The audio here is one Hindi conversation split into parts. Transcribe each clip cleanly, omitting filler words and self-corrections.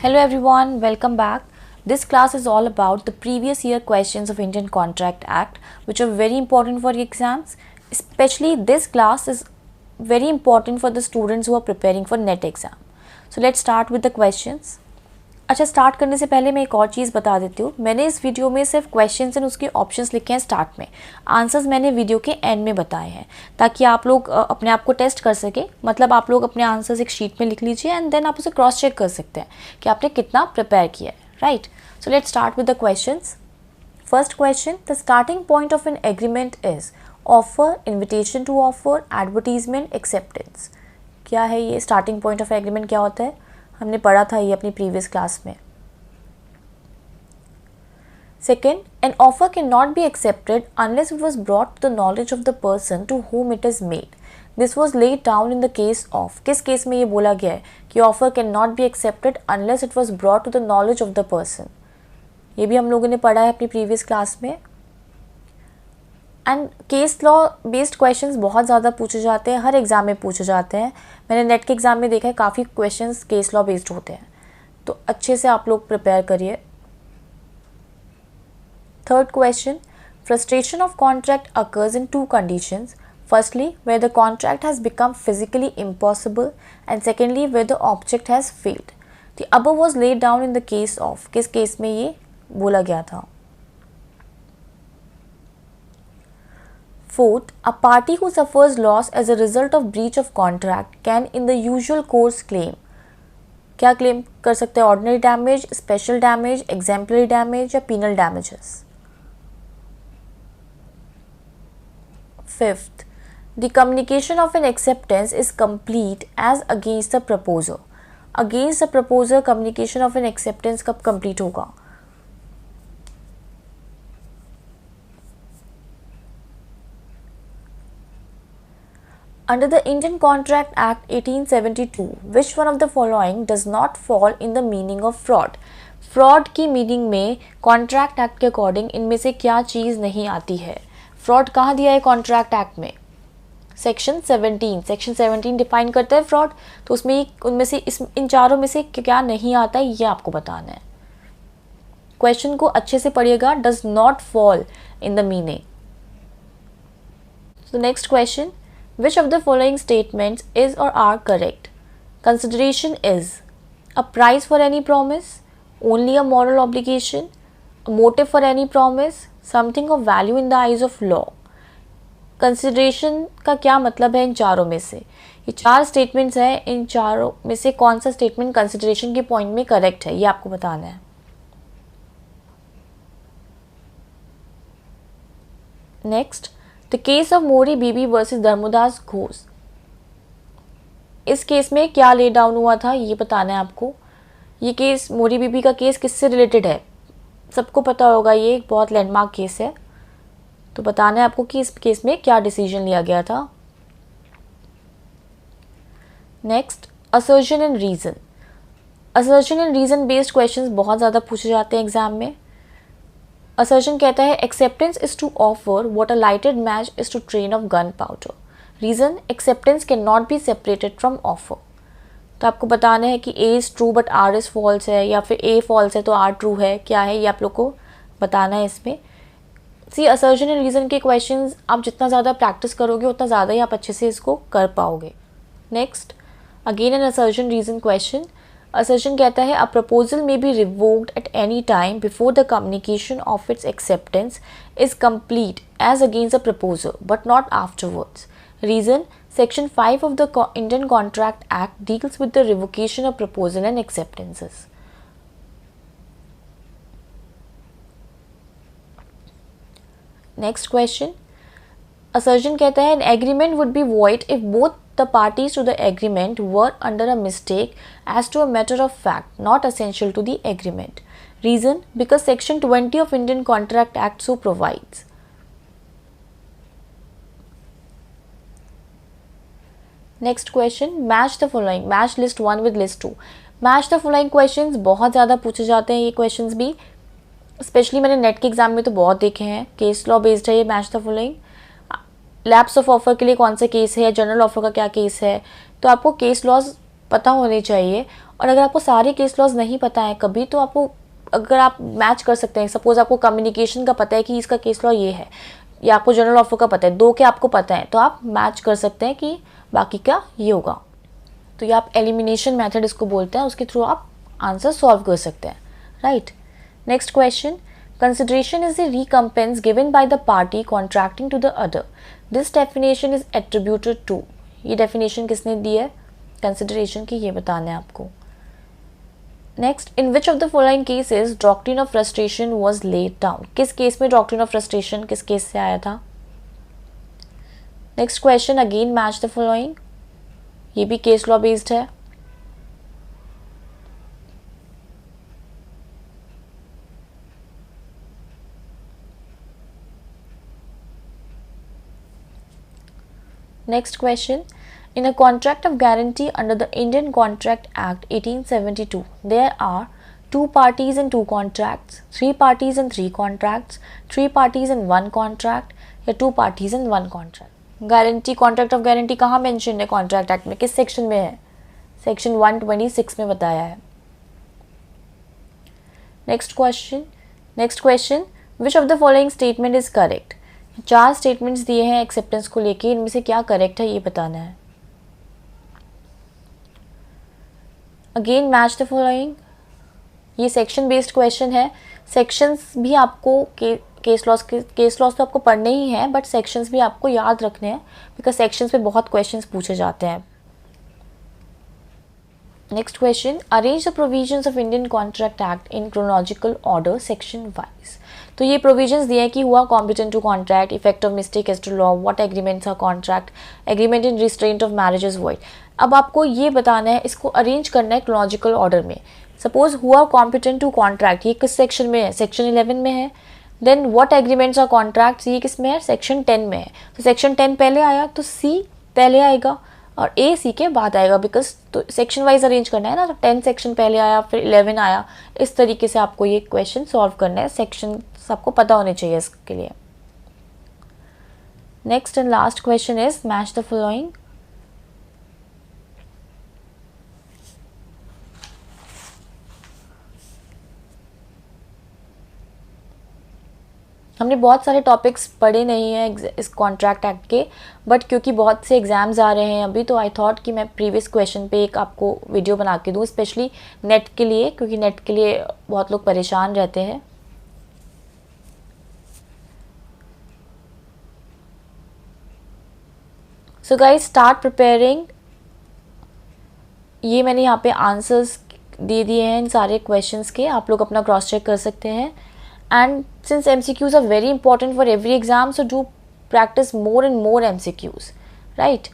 Hello everyone, welcome back. This class is all about the previous year questions of Indian Contract Act which are very important for your exams. Especially this class is very important for the students who are preparing for NET exam. So let's start with the questions. अच्छा, स्टार्ट करने से पहले मैं एक और चीज़ बता देती हूँ. मैंने इस वीडियो में सिर्फ क्वेश्चंस एंड उसके ऑप्शंस लिखे हैं स्टार्ट में. आंसर्स मैंने वीडियो के एंड में बताए हैं ताकि आप लोग अपने आप को टेस्ट कर सके. मतलब आप लोग अपने आंसर्स एक शीट में लिख लीजिए एंड देन आप उसे क्रॉस चेक कर सकते हैं कि आपने कितना प्रिपेयर किया है. Right, so let's start with the questions. First question, the starting point of an agreement is offer, invitation to offer, advertisement, acceptance. क्या है ये स्टार्टिंग पॉइंट ऑफ एग्रीमेंट? क्या होता है? हमने पढ़ा था ये अपनी प्रीवियस क्लास में. Second, an offer can not be accepted unless it was brought to the knowledge of the person to whom it is made. This was laid down in the case of. किस केस में ये बोला गया है कि offer can not be accepted unless it was brought to the knowledge of the person? ये भी हम लोगों ने पढ़ा है अपनी प्रीवियस क्लास में. And case law based questions बहुत ज़्यादा पूछे जाते हैं, हर एग्ज़ाम में पूछे जाते हैं. मैंने नेट के एग्ज़ाम में देखा है काफ़ी क्वेश्चंस केस लॉ बेस्ड होते हैं, तो अच्छे से आप लोग प्रिपेयर करिए. Third question, frustration of contract occurs in to conditions. Firstly where the contract has become physically impossible and secondly where the object has failed. The above was laid down in the case of. किस केस में ये बोला गया था? Fourth, a party who suffers loss as a result of breach of contract can in the usual course claim. क्या क्लेम कर सकते हैं? Ordinary damage, special damage, exemplary damage या penal damages. Fifth, the communication of an acceptance is complete as against the proposer. Against the proposer communication of an acceptance कब कंप्लीट होगा? Under the Indian Contract Act 1872, which one of the following does not fall in the meaning of fraud? Fraud की मीनिंग में कॉन्ट्रैक्ट एक्ट के अकॉर्डिंग इनमें से क्या चीज़ नहीं आती है? फ्रॉड कहाँ दिया है कॉन्ट्रैक्ट एक्ट में? सेक्शन 17. सेक्शन 17 डिफाइन करता है फ्रॉड. तो उसमें उनमें से इन चारों में से क्या नहीं आता है ये आपको बताना है. क्वेश्चन को अच्छे से पढ़िएगा. Does not fall in the meaning. So next question, which of the following statements is or are correct? Consideration is a price for any promise, only a moral obligation, a motive for any promise, something of value in the eyes of law. Consideration का क्या मतलब है इन चारों में से? ये चार स्टेटमेंट्स हैं, इन चारों में से कौन सा स्टेटमेंट कंसिडरेशन के पॉइंट में करेक्ट है ये आपको बताना है. Next, the case of Mohori Bibee versus Dharmodas Ghose. इस केस में क्या ले डाउन हुआ था ये बताना है आपको. ये केस मोरी बीबी का केस किससे रिलेटेड है? सबको पता होगा, ये एक बहुत लैंडमार्क केस है. तो बताना है आपको कि इस केस में क्या डिसीजन लिया गया था. Next, assertion and reason. Assertion and reason based questions बहुत ज़्यादा पूछे जाते हैं एग्जाम में. असर्शन कहता है acceptance is to offer what a lighted match is to train of gunpowder. Reason, acceptance can not be separated from offer. तो आपको बताना है कि A is true but R is false है, या फिर ए फॉल्स है तो आर ट्रू है. क्या है ये आप लोग को बताना है इसमें. सी, असर्शन एंड रीजन के क्वेश्चंस आप जितना ज़्यादा प्रैक्टिस करोगे उतना ज़्यादा ही आप अच्छे से इसको कर पाओगे. Next, again an assertion reason question. Assertion कहता है a proposal may be revoked at any time before the communication of its acceptance is complete as against the proposer but not afterwards. Reason, section 5 of the Indian Contract Act deals with the revocation of proposal and acceptances. Next question, assertion कहता है an agreement would be void if both the parties to the agreement were under a mistake as to a matter of fact not essential to the agreement. Reason, because section 20 of Indian Contract Act so provides. Next question, match the following. Match list 1 with list 2. Match the following questions बहुत ज़्यादा पूछे जाते हैं ये क्वेश्चंस भी. स्पेशली मैंने नेट के एग्जाम में तो बहुत देखे हैं. केस लॉ बेस्ड है ये match the following. Lapse of offer के लिए कौन सा केस है, जनरल ऑफर का क्या केस है. तो आपको केस लॉज पता होने चाहिए। और अगर आपको सारे केस लॉज नहीं पता है कभी, तो आपको, अगर आप मैच कर सकते हैं, सपोज आपको कम्युनिकेशन का पता है कि इसका केस लॉ ये है, या आपको जनरल ऑफर का पता है, दो के आपको पता है, तो आप मैच कर सकते हैं कि बाकी का ये होगा। तो ये आप एलिमिनेशन मेथड इसको बोलते हैं, उसके थ्रू आप आंसर सॉल्व कर सकते हैं, right. Next question, consideration is the recompense given by the party contracting to the other, this definition is attributed to. ये डेफिनेशन किसने दी है कंसिडरेशन की, ये बताना है आपको। Next, in which of the following cases doctrine of frustration was laid down, किस केस में डॉक्ट्रिन ऑफ फ्रस्ट्रेशन किस केस से आया था। Next question, again match the following, ये भी केस लॉ बेस्ड है। Next question, in a contract of guarantee under the Indian Contract Act 1872, there are two parties in two contracts, three parties in three contracts, three parties in one contract, या two parties in one contract. Guarantee, contract of guarantee कहाँ मेंशन है कॉन्ट्रैक्ट एक्ट में, किस सेक्शन में है, सेक्शन 126 में बताया है। Next question, which of the following statement is correct, चार स्टेटमेंट्स दिए हैं एक्सेप्टेंस को लेके, इनमें से क्या करेक्ट है ये बताना है। अगेन मैच द फॉलोइंग, ये सेक्शन बेस्ड क्वेश्चन है। सेक्शंस भी आपको केस लॉस तो आपको पढ़ने ही हैं, बट सेक्शंस भी आपको याद रखने हैं, बिकॉज सेक्शंस पे बहुत क्वेश्चंस पूछे जाते हैं। Next question, arrange the provisions of Indian Contract Act in chronological order section wise. तो ये प्रोविजंस दिए हैं कि who are competent to contract, effect of mistake as to law, what agreements are contract, agreement in restraint of marriage is void. अब आपको ये बताना है, इसको अरेंज करना है क्रोनोलॉजिकल ऑर्डर में। Suppose who are competent to contract, ये किस सेक्शन में है, सेक्शन 11 में है। Then what agreements are contracts, ये किस में है, सेक्शन 10 में है। तो सेक्शन 10 पहले आया तो सी पहले आएगा और ए सी के बाद आएगा, बिकॉज तो सेक्शन वाइज अरेंज करना है ना, तो 10 सेक्शन पहले आया फिर 11 आया, इस तरीके से आपको ये क्वेश्चन सॉल्व करना है। सेक्शन सबको पता होने चाहिए इसके लिए। Next and last question is match the following. हमने बहुत सारे टॉपिक्स पढ़े नहीं हैं इस कॉन्ट्रैक्ट एक्ट के, बट क्योंकि बहुत से एग्ज़ाम्स आ रहे हैं अभी, तो आई थॉट कि मैं प्रीवियस क्वेश्चन पे एक आपको वीडियो बना के दूँ, स्पेशली नेट के लिए, क्योंकि नेट के लिए बहुत लोग परेशान रहते हैं। So guys start preparing. ये मैंने यहाँ पे आंसर्स दे दिए हैं इन सारे क्वेश्चंस के, आप लोग अपना क्रॉस चेक कर सकते हैं। And since MCQs are very important for every exam, so do practice more and more MCQs, right?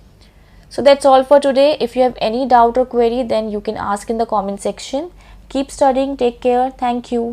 So that's all for today. If you have any doubt or query, then you can ask in the comment section. Keep studying. Take care. Thank you.